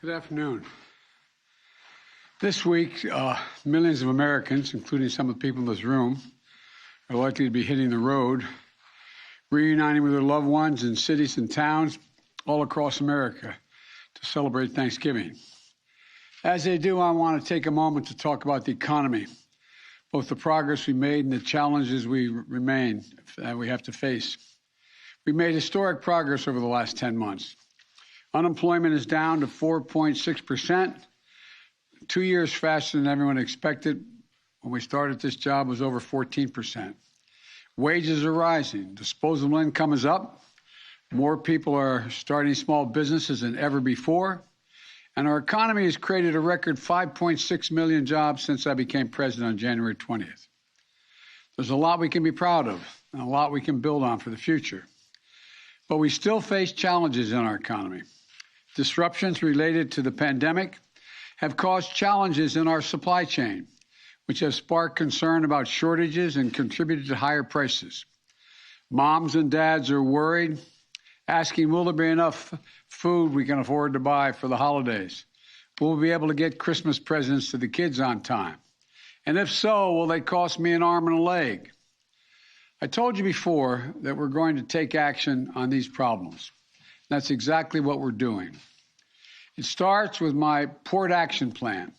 Good afternoon. This week, millions of Americans, including some of the people in this room, are likely to be hitting the road, reuniting with their loved ones in cities and towns all across America to celebrate Thanksgiving. As they do, I want to take a moment to talk about the economy, both the progress we made and the challenges we have to face. We made historic progress over the last 10 months. Unemployment is down to 4.6%, 2 years faster than everyone expected. When we started this job, it was over 14%. Wages are rising. Disposable income is up. More people are starting small businesses than ever before. And our economy has created a record 5.6 million jobs since I became president on January 20th. There's a lot we can be proud of and a lot we can build on for the future. But we still face challenges in our economy. Disruptions related to the pandemic have caused challenges in our supply chain, which have sparked concern about shortages and contributed to higher prices. Moms and dads are worried, asking, will there be enough food we can afford to buy for the holidays? Will we be able to get Christmas presents to the kids on time? And if so, will they cost me an arm and a leg? I told you before that we're going to take action on these problems. That's exactly what we're doing. It starts with my Port Action Plan,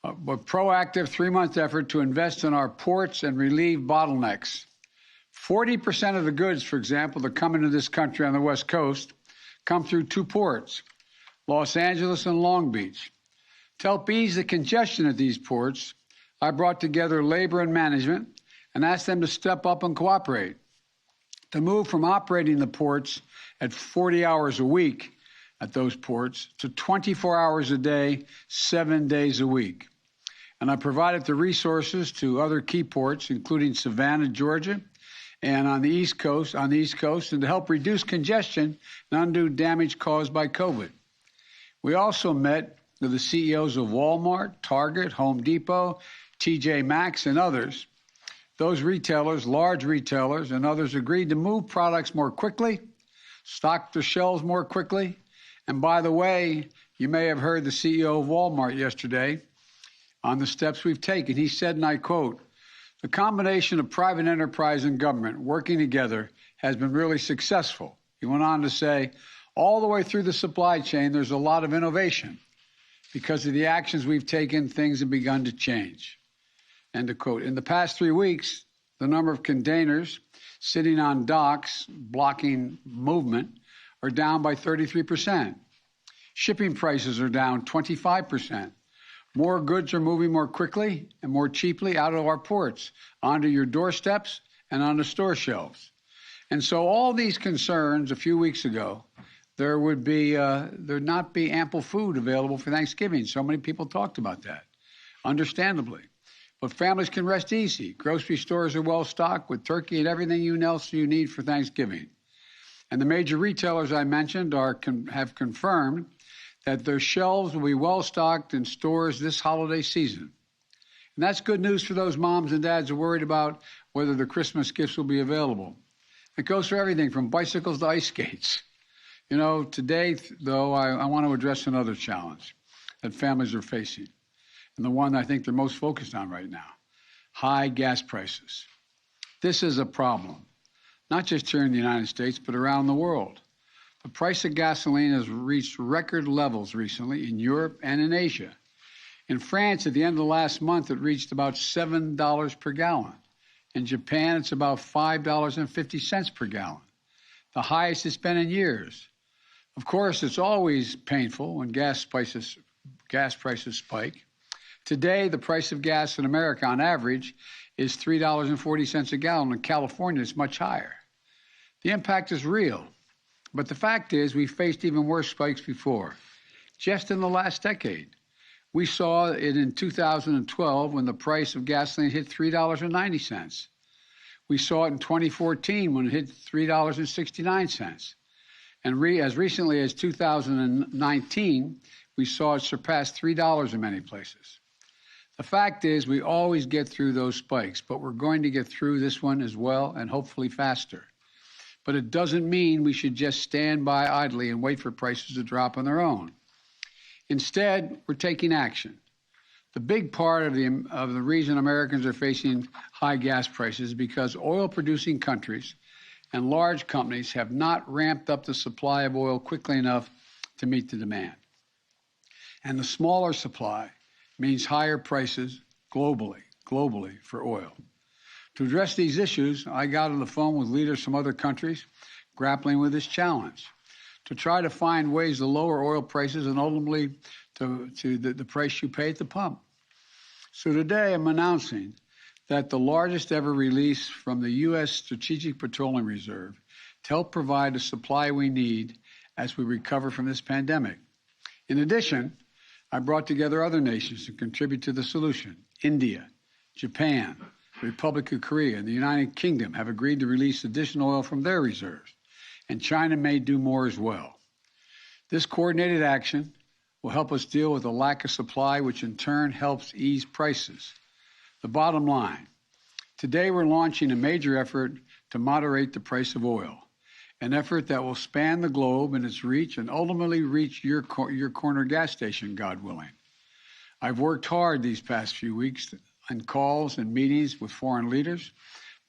a proactive 3-month effort to invest in our ports and relieve bottlenecks. 40% of the goods, for example, that come into this country on the West Coast come through 2 ports, Los Angeles and Long Beach. To help ease the congestion at these ports, I brought together labor and management and asked them to step up and cooperate, to move from operating the ports at 40 hours a week at those ports to 24 hours a day, 7 days a week. And I provided the resources to other key ports, including Savannah, Georgia, and on the East Coast, and to help reduce congestion and undo damage caused by COVID. We also met with the CEOs of Walmart, Target, Home Depot, TJ Maxx, and others. Those retailers, large retailers, and others agreed to move products more quickly, stock their shelves more quickly. And by the way, you may have heard the CEO of Walmart yesterday on the steps we've taken. He said, and I quote, "The combination of private enterprise and government working together has been really successful." He went on to say, all the way through the supply chain, there's a lot of innovation. Because of the actions we've taken, things have begun to change. End of quote. In the past 3 weeks, the number of containers sitting on docks, blocking movement, are down by 33%. Shipping prices are down 25%. More goods are moving more quickly and more cheaply out of our ports, onto your doorsteps and onto store shelves. And so all these concerns a few weeks ago, there'd not be ample food available for Thanksgiving. So many people talked about that, understandably. But families can rest easy. Grocery stores are well stocked with turkey and everything else you need for Thanksgiving. And the major retailers I mentioned have confirmed that their shelves will be well stocked in stores this holiday season. And that's good news for those moms and dads who are worried about whether the Christmas gifts will be available. It goes for everything from bicycles to ice skates. You know, today, though, I want to address another challenge that families are facing, and the one I think they're most focused on right now: high gas prices. This is a problem, not just here in the United States, but around the world. The price of gasoline has reached record levels recently in Europe and in Asia. In France, at the end of last month, it reached about $7 per gallon. In Japan, it's about $5.50 per gallon, the highest it's been in years. Of course, it's always painful when gas prices spike. Today, the price of gas in America, on average, is $3.40 a gallon. In California, it's much higher. The impact is real. But the fact is, we faced even worse spikes before. Just in the last decade, we saw it in 2012 when the price of gasoline hit $3.90. We saw it in 2014 when it hit $3.69. And as recently as 2019, we saw it surpass $3 in many places. The fact is, we always get through those spikes, but we're going to get through this one as well, and hopefully faster. But it doesn't mean we should just stand by idly and wait for prices to drop on their own. Instead, we're taking action. The big part of the reason Americans are facing high gas prices is because oil-producing countries and large companies have not ramped up the supply of oil quickly enough to meet the demand. And the smaller supply means higher prices globally for oil. To address these issues, I got on the phone with leaders from other countries grappling with this challenge to try to find ways to lower oil prices and ultimately to the price you pay at the pump. So today I'm announcing that the largest ever release from the U.S. Strategic Petroleum Reserve to help provide the supply we need as we recover from this pandemic. In addition, I brought together other nations to contribute to the solution. India, Japan, the Republic of Korea, and the United Kingdom have agreed to release additional oil from their reserves, and China may do more as well. This coordinated action will help us deal with the lack of supply, which in turn helps ease prices. The bottom line, today we're launching a major effort to moderate the price of oil, an effort that will span the globe in its reach and ultimately reach your corner gas station, God willing. I've worked hard these past few weeks on calls and meetings with foreign leaders,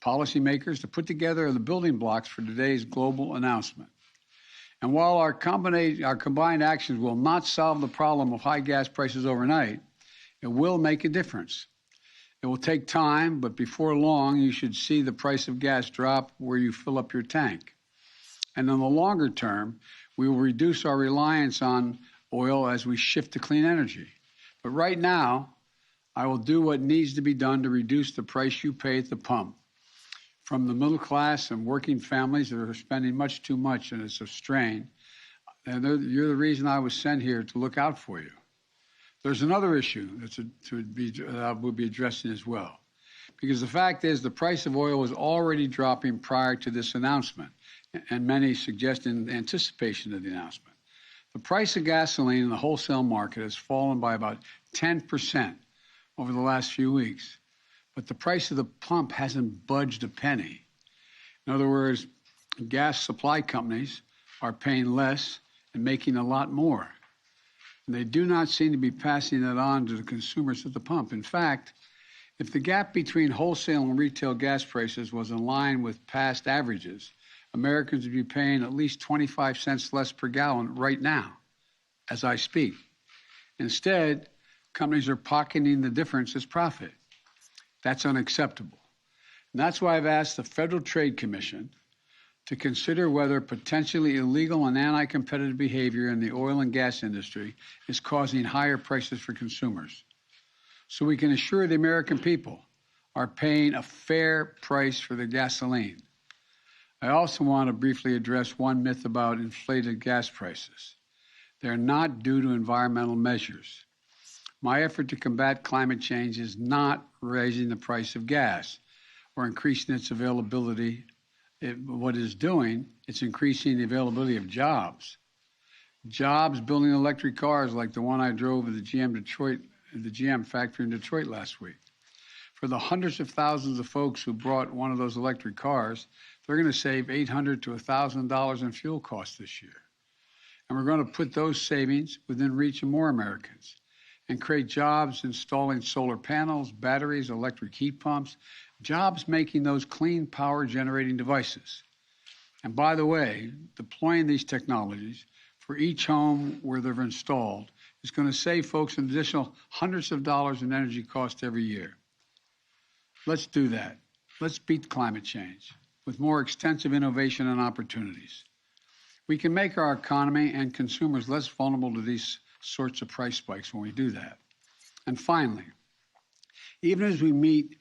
policymakers, to put together the building blocks for today's global announcement. And while our combined actions will not solve the problem of high gas prices overnight, it will make a difference. It will take time, but before long, you should see the price of gas drop where you fill up your tank. And in the longer term, we will reduce our reliance on oil as we shift to clean energy. But right now, I will do what needs to be done to reduce the price you pay at the pump. From the middle class and working families that are spending much too much, and it's a strain. And you're the reason I was sent here to look out for you. There's another issue that we'll be addressing as well. Because the fact is the price of oil was already dropping prior to this announcement, and many suggest in anticipation of the announcement. The price of gasoline in the wholesale market has fallen by about 10% over the last few weeks. But the price of the pump hasn't budged a penny. In other words, gas supply companies are paying less and making a lot more. And they do not seem to be passing that on to the consumers at the pump. In fact, if the gap between wholesale and retail gas prices was in line with past averages, Americans would be paying at least 25 cents less per gallon right now, as I speak. Instead, companies are pocketing the difference as profit. That's unacceptable. And that's why I've asked the Federal Trade Commission to consider whether potentially illegal and anti-competitive behavior in the oil and gas industry is causing higher prices for consumers, so we can assure the American people are paying a fair price for their gasoline. I also want to briefly address one myth about inflated gas prices. They're not due to environmental measures. My effort to combat climate change is not raising the price of gas or increasing its availability. What it's doing, it's increasing the availability of jobs. Jobs building electric cars like the one I drove at the GM factory in Detroit last week. For the hundreds of thousands of folks who brought one of those electric cars, they're going to save $800 to $1,000 in fuel costs this year. And we're going to put those savings within reach of more Americans and create jobs installing solar panels, batteries, electric heat pumps, jobs making those clean power generating devices. And by the way, deploying these technologies for each home where they're installed is going to save folks an additional hundreds of dollars in energy costs every year. Let's do that. Let's beat climate change with more extensive innovation and opportunities. We can make our economy and consumers less vulnerable to these sorts of price spikes when we do that. And finally, even as we meet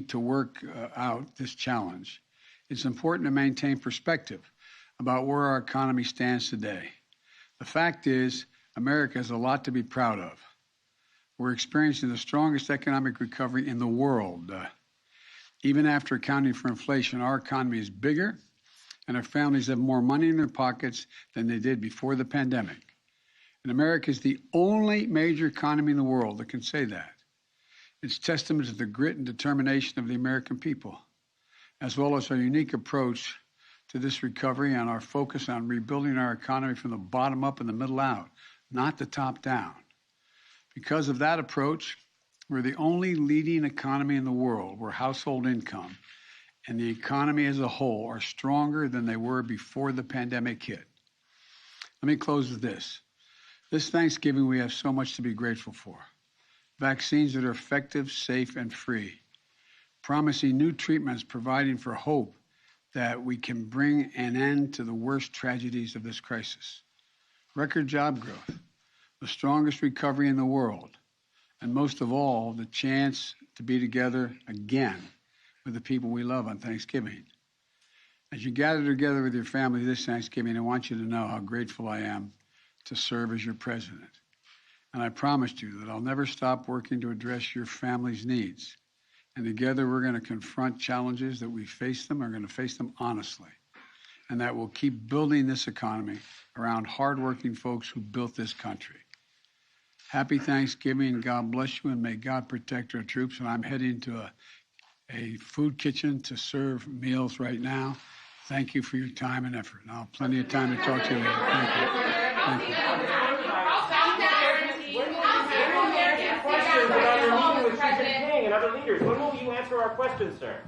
to work out this challenge, it's important to maintain perspective about where our economy stands today. The fact is, America has a lot to be proud of. We're experiencing the strongest economic recovery in the world. Even after accounting for inflation, our economy is bigger and our families have more money in their pockets than they did before the pandemic. And America is the only major economy in the world that can say that. It's testament to the grit and determination of the American people, as well as our unique approach to this recovery and our focus on rebuilding our economy from the bottom up and the middle out. not the top down. Because of that approach, we're the only leading economy in the world where household income and the economy as a whole are stronger than they were before the pandemic hit. Let me close with this. This Thanksgiving, we have so much to be grateful for. Vaccines that are effective, safe, and free. Promising new treatments, providing for hope that we can bring an end to the worst tragedies of this crisis. Record job growth, the strongest recovery in the world, and most of all, the chance to be together again with the people we love on Thanksgiving. As you gather together with your family this Thanksgiving, I want you to know how grateful I am to serve as your president. And I promised you that I'll never stop working to address your family's needs. And together we're going to confront challenges that we face them, are going to face them honestly. And that we'll keep building this economy around hardworking folks who built this country. Happy Thanksgiving, God bless you, and may God protect our troops. And I'm heading to a food kitchen to serve meals right now. Thank you for your time and effort. And I'll have plenty of time to talk to you later. Thank you. Thank you. Questions about your meeting with Xi Jinping and other leaders. When will you answer our questions, sir?